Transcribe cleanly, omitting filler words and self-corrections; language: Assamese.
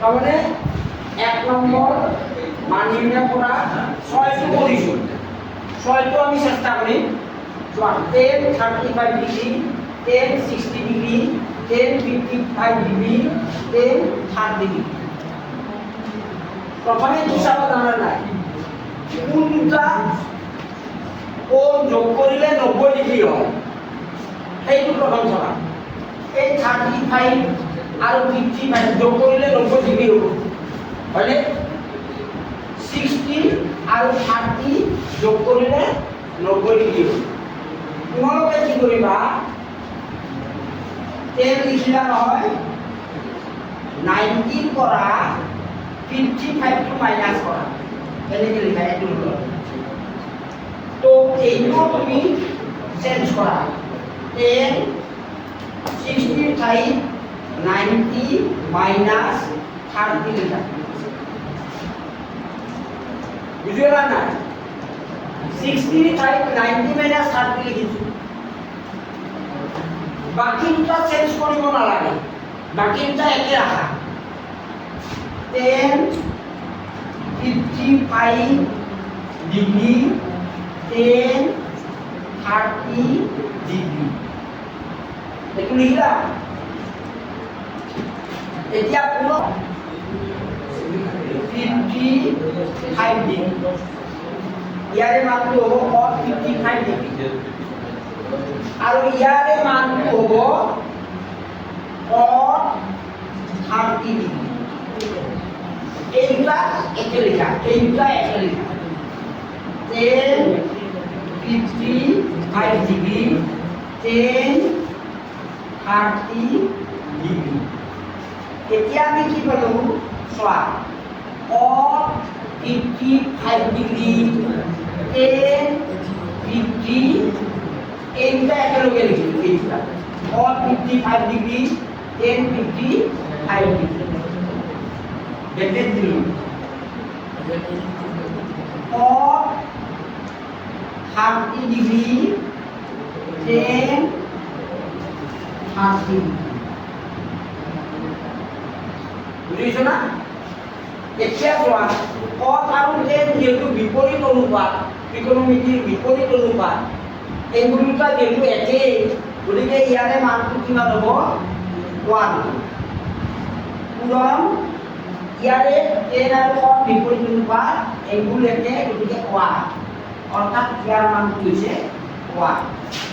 তাহলে 1 নম্বর মান নির্ণয় করা 6 করিছো 6 আমি চেষ্টা করি 10 35 ডিগ্রি 10 60 ডিগ্রি 10 55 ডিগ্রি 10 30 ডিগ্রি প্রথমে হিসাব জানা নাই কোনটা কোণ যোগ কৰিলে 90 ডিগ্ৰি হয় এইটো প্ৰথম চলা এই 35 আৰু 55 যোগ কৰিলে 90 ডিগ্ৰি হ'ব হয়নে 60 আৰু 30 যোগ কৰিলে 90 ডিগ্ৰি হ'ব তোমালোকে কি কৰিবা 10 লিখিলা নহয় 19 পৰা 55 টো মাইনাস কৰা এনেকে লিখা এইটো তো এইটো তুমি চেঞ্জ কৰা 10 65 90 মাইনাস 30 লিখা বুঝিলা না 65 90 মাইনাস 30 লিখিছো বাকিটা চেঞ্জ কৰিব নালাগে বাকিটা একে ৰাখা 10 55 ডিগ্ৰি 10 30 ডিগ্ৰি দেখুন লিখলা এতিয়া পুৰো 55 ডিগ্ৰি ইয়াৰে মানটো হ'ব 55 ডিগ্ৰি আৰু ইয়াৰে মানটো হ'ব 30 ডিগ্রি এইটা একে লেখা এইটা একে লেখা 10 55 ডিগ্রি 10 30 ডিগ্রি এতিয়া আমি কি পালো চোৱা 55 ডিগ্রি 10 50 এইটা একেলগে লিখিলো এইটা 55 ডিগ্রি 10 55 ডিগ্রি দেখতে দিল 30 ডিগ্রি 10 30 বুঝিছ না এতিয়া চোৱা পথ আৰু ট্ৰেন যেহেতু বিপৰীত অনুপাত ত্ৰিকোণমিতিৰ বিপৰীত অনুপাত এই দুটা যেহেতু একেই গতিকে ইয়াৰে মানটো কিমান হ'ব 1 পূৰণ ইয়াৰে ট্ৰেন আৰু পথ বিপৰীত অনুপাত এইবোৰ একে গতিকে 1 অৰ্থাৎ ইয়াৰ মানটো হৈছে 1